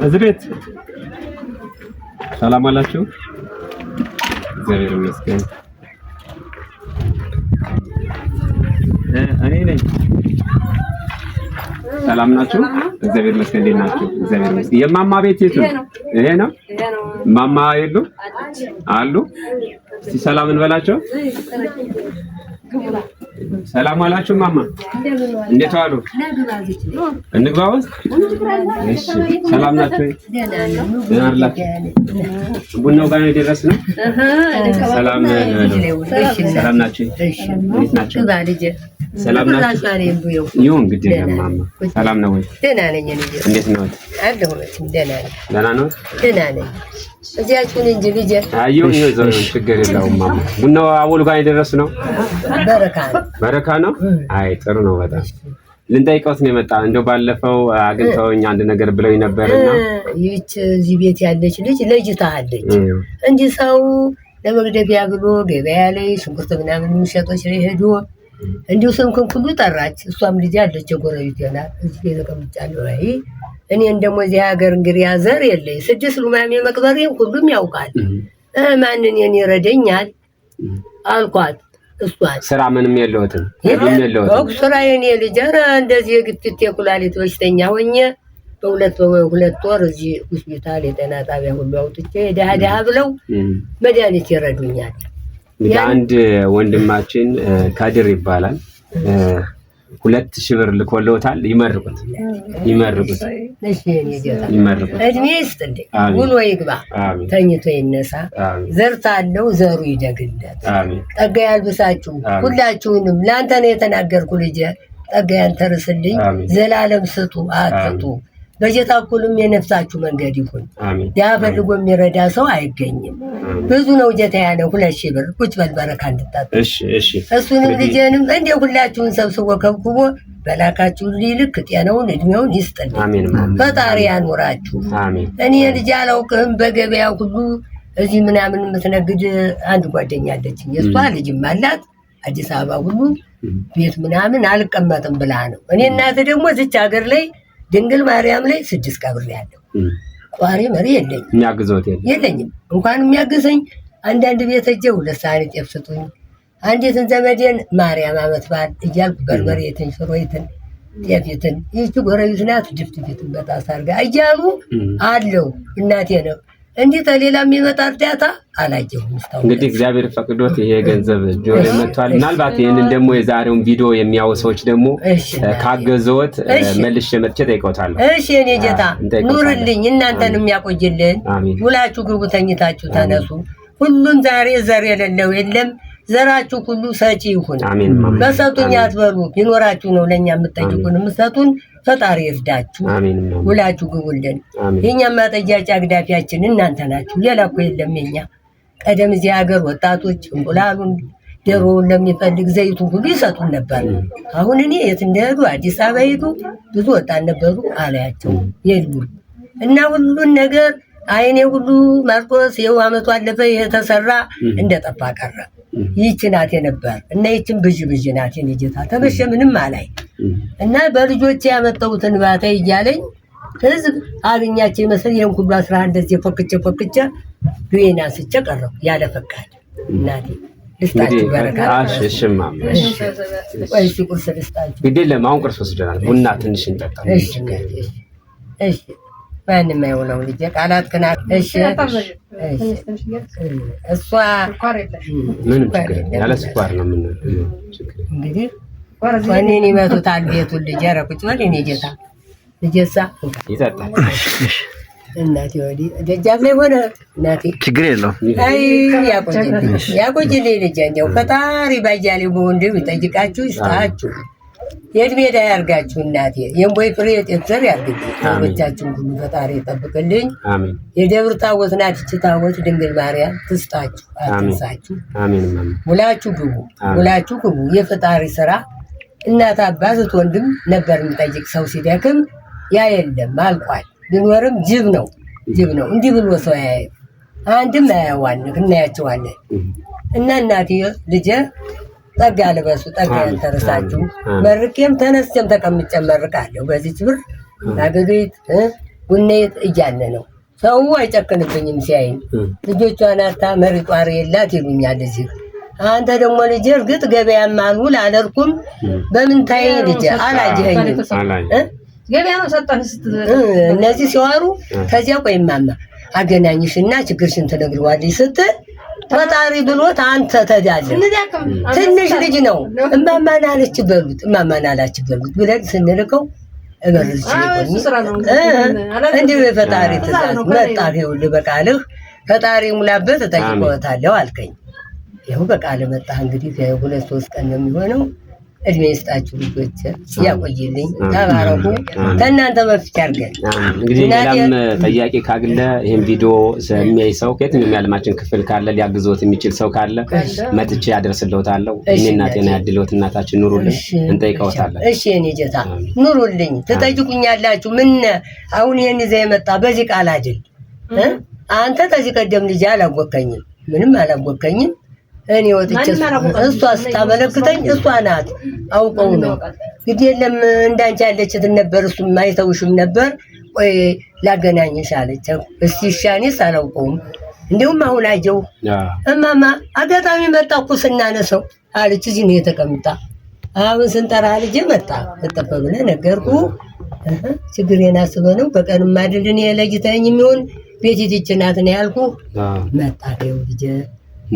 እዚህ ቤት ሰላም አላችሁ? እግዚአብሔር ይመስገን። እኔ ነኝ። ሰላም ናችሁ? እግዚአብሔር ይመስገን። እንዴት ናችሁ? እግዚአብሔር ይመስገን። የማማ ቤት የት ነው? ይሄ ነው። ማማ የሉ አሉ? እስቲ ሰላም እንበላቸው። ሰላም አላችሁ ማማ? እንዴት ዋሉ? እንግባ ውስጥ። እሺ ሰላም ናችሁ? ደህና አላችሁ? ቡናው ጋር ነው የደረስነው። ሰላም ሰላም ናችሁ? እንዴት ናችሁ? ሰላም ናችሁ? ይሁን እንግዲህ ማማ ሰላም ነው ወይ? ደህና ነኝ። እንዴት ነው? ደህና ነኝ። ደህና ነው? ደህና ነኝ። እዚያችሁን እንጂ ልጄ አየሁ ነው ችግር የለውም ማማ። ቡናው አቦል ጋር የደረስነው በረካ ነው። አይ ጥሩ ነው በጣም ልንጠይቀውት ነው የመጣ። እንደው ባለፈው አግኝተውኝ አንድ ነገር ብለውኝ ነበርና ይህች እዚህ ቤት ያለች ልጅ ለጅታለች እንጂ ሰው ለመግደቢያ ብሎ ገበያ ላይ ሽንኩርት ምናምን የሚሸጦች ላይ ሄዶ እንዲሁ ስምክን ሁሉ ጠራች። እሷም ልጅ አለች የጎረቤት ይሆናል እዚህ ቤት ተቀምጫለሁ። አይ እኔን ደግሞ እዚህ ሀገር እንግዲህ ዘር የለኝ 6 ሉማሜ መቅበሬን ሁሉም ያውቃል። ማንን የኔ ይረደኛል አልኳት። እሷን ስራ ምንም የለውትም ስራ የኔ ልጅ ኧረ እንደዚህ የግፊት የኩላሊት በሽተኛ ሆኜ በሁለት ወር እዚህ ሆስፒታል የጤና ጣቢያ ሁሉ አውጥቼ ደሃ ብለው መድኃኒት ይረዱኛል። አንድ ወንድማችን ካድር ይባላል 2000 ብር ልኮልዎታል። ይመርቁት። እድሜ ይስጥልኝ፣ ውሎ ይግባ፣ ተኝቶ ይነሳ፣ ዘርታ አለው ዘሩ ይደግለት። ጸጋ ያልብሳችሁ ሁላችሁንም። ለአንተ ነው የተናገርኩ ልጄ። ጸጋ ያንተርስልኝ፣ ዘላለም ስጡ አትጡ። በጀታኩልም የነፍሳችሁ መንገድ ይሁን። ያ ፈልጎ የሚረዳ ሰው አይገኝም። ብዙ ነው ጀታ ያለው 2000 ብር ቁጭ በል በረካ እንድታጡ። እሱንም ልጄንም እንደ ሁላችሁን ሰብስቦ ከብኩቦ በላካችሁ ልክ ጤናውን እድሜውን ይስጥልኝ። ፈጣሪ ያኖራችሁ። እኔ ልጅ አላውቅህም። በገበያ ሁሉ እዚህ ምናምን የምትነግድ አንድ ጓደኛ አለችኝ። የእሷ ልጅም አላት አዲስ አበባ ሁሉ ቤት ምናምን አልቀመጥም ብላ ነው። እኔ እናት ደግሞ እዚች ሀገር ላይ ድንግል ማርያም ላይ 6 ቀብር ያለው ቋሪ መሪ የለኝም። እንኳን የሚያግዘኝ አንዳንድ ቤት ሄጄ 2 ሳህን ጤፍ ስጡኝ፣ አንዲትን ዘመዴን ማርያም ዓመት በዓል እያልኩ በርበሬትን፣ ሽሮይትን፣ ጤፊትን ይህች ጎረቤት ናት ድፍድፊትን በጣሳ አድርጋ እያሉ አለው። እናቴ ነው እንዲህ ተሌላ የሚመጣ እርዳታ አላየሁም። እንግዲህ እግዚአብሔር ፈቅዶት ይሄ ገንዘብ ጆሮ መጥቷል። ምናልባት ይሄንን ደግሞ የዛሬውን ቪዲዮ የሚያዩ ሰዎች ደግሞ ካገዘውት መልሼ መጥቼ ጠይቀውታለሁ። እሺ እኔ ጌታ ኑርልኝ፣ እናንተንም ያቆይልን። ውላችሁ ግቡ፣ ተኝታችሁ ተነሱ። ሁሉም ዛሬ ዘር የሌለው የለም። ዘራችሁ ሁሉ ሰጪ ይሁን። በሰጡኝ አትበሉ። ቢኖራችሁ ነው ለኛ የምትጠይቁን የምትሰጡን። ፈጣሪ ይርዳችሁ። ውላችሁ ግቡልን። የኛማ ጠያቂ አግዳፊያችን እናንተ ናችሁ። ሌላ እኮ የለም። የኛ ቀደም እዚህ ሀገር ወጣቶች እንቁላሉን ዶሮውን ለሚፈልግ ዘይቱን ሁሉ ይሰጡን ነበር። አሁን እኔ የት እንደሄዱ አዲስ አበባ ሄዱ ብዙ ወጣት ነበሩ አላያቸው የሉም። እና ሁሉን ነገር አይኔ ሁሉ ማርቆስ ይኸው አመቱ አለፈ። ይሄ ተሰራ እንደጠፋ ቀረ። ይህች ናት የነበር እና ይህችን ብዥ ናት የኔ ጌታ። ተመሸ ምንም አላይ እና በልጆቼ ያመጣሁትን ባታ እያለኝ ህዝብ አገኛቸው ይመስል ይሄን ሁሉ 11 እንደዚህ ፎክቼ ዱዬና ስጨ ቀረው ያለ ፈቃድ። እናቴ ልስጣችሁ በረካ። እሺማ ወይስ ቁርስ ልስጣችሁ? ግዴለም አሁን ቁርስ ወስደናል። ቡና ትንሽ እንጠጣ። እሺ ማንም አይሆነው ልጄ ቃላት ከና እሺ እሷ ምንም ያለ ስኳር ነው ምን እንግዲህ ወኔን ይመቱታል ቤቱን ልጄ። ኧረ ቁጭ በል የኔ ጌታ። ልጄሳ ይጠጣል። እናቴ ወዲህ ደጃፍ ላይ ሆነ እናቴ ችግር የለውም። አይ ያቆይልኝ ልጄ። እንደው ፈጣሪ ባያሌው በወንድም ይጠይቃችሁ ይስጣችሁ። የእድሜ ዕዳ ያርጋችሁ እናቴ። የእምቦይ ፍሬ የጤፍ ዘር ያርግልኝ። ሰዎቻችሁን ሁሉ ፈጣሪ ይጠብቅልኝ። የደብር ታቦት ናት ይህች ታቦት ድንግል ማርያም ትስጣችሁ አትንሳችሁ። ውላችሁ ግቡ። የፈጣሪ ስራ እናት አባት ወንድም ነበር የሚጠይቅ ሰው ሲደክም ያ የለም አልቋል። ቢኖርም ጅብ ነው እንዲህ ብሎ ሰው ያየ አንድም አያዋንክ እናያቸዋለን። እና እናቴ ልጄ ጸጋ ልበሱ፣ ጸጋ ያንተርሳችሁ። መርቄም ተነስቼም ተቀምጬ መርቃለሁ። በዚች ብር አገቤት ቡኔ እያለ ነው ሰው አይጨክንብኝም ሲያይኝ ልጆቿን አታ መሪጧር የላት ይሉኛል እዚህ አንተ ደግሞ ልጅ እርግጥ ገበያም አልውል አለርኩም በምን ታይ ልጅ አላጀኸኝም ገበያ ነው ሰጣንስ እነዚህ ሲዋሩ ከዚያ ቆይ ማማ አገናኝሽና ችግርሽን ትነግሪዋለሽ ስትል ፈጣሪ ብሎት አንተ ተዳለ ትንሽ ልጅ ነው እማማን አለች በሉት እማማን አላች በሉት ብለን ስንልከው እበርሽ እንዴ ፈጣሪ ትእዛዝ መጣህ ይኸውልህ በቃልህ ፈጣሪ ሙላበት ተጠይቆታለሁ አልከኝ ይኸው በቃል መጣህ እንግዲህ ከሁለት ሶስት ቀን ነው የሚሆነው እድሜ ይስጣችሁ ልጆች ያቆይልኝ ተባረኩ ከእናንተ በፊት ያርገን እንግዲህ ሌላም ጥያቄ ካለ ይሄን ቪዲዮ የሚያይ ሰው ከየትኛውም የዓለማችን ክፍል ካለ ሊያግዞት የሚችል ሰው ካለ መጥቼ ያደርስልዎታለሁ እኔና ጤና ያድልዎት እናታችን ኑሩልኝ እንጠይቀዎታለን እሺ እኔ ጀታ ኑሩልኝ ትጠይቁኛላችሁ ምን አሁን ይሄን ይዘህ የመጣ በዚህ ቃል አይደል አንተ ከዚህ ቀደም ልጅ አላወቀኝም ምንም አላወቀኝም እኔ ወጥቼ እሷ ስታመለክተኝ እሷ ናት አውቀው ነው ግድ የለም እንዳንቺ ያለችት ነበር እሱም ማይተውሽም ነበር ወይ ላገናኝሽ አለች እስቲ ሻኔስ አላውቀውም እንደውም አሁን አየው እማማ አጋጣሚ መጣኩ ስናነሰው አለች እዚህ ነው የተቀምጣ አሁን ስንጠራ ልጅ መጣ ተጠፈብለ ነገርኩ ችግሬን አስበህ ነው በቀንም አይደል እኔ ለጅተኝ የሚሆን ቤት ይችናት ነው ያልኩ መጣ ነው ልጅ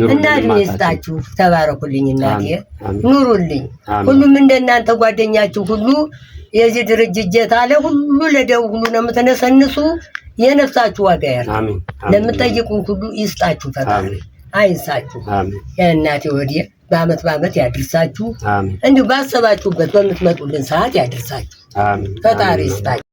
እና እድሜ ይስጣችሁ ተባረኩልኝ እናቴ ኑሩልኝ ሁሉም እንደናንተ ጓደኛችሁ ሁሉ የዚህ ድርጅት ጀታ ለሁሉ ለደው ሁሉ ነው የምትነሰንሱ የነፍሳችሁ ዋጋ ያርግ ለምትጠይቁ ሁሉ ይስጣችሁ ፈጣሪ አይንሳችሁ የእናቴ ወዲያ በአመት ያድርሳችሁ እንዲሁ ባሰባችሁበት በምትመጡልን ሰዓት ያድርሳችሁ ፈጣሪ ይስጣችሁ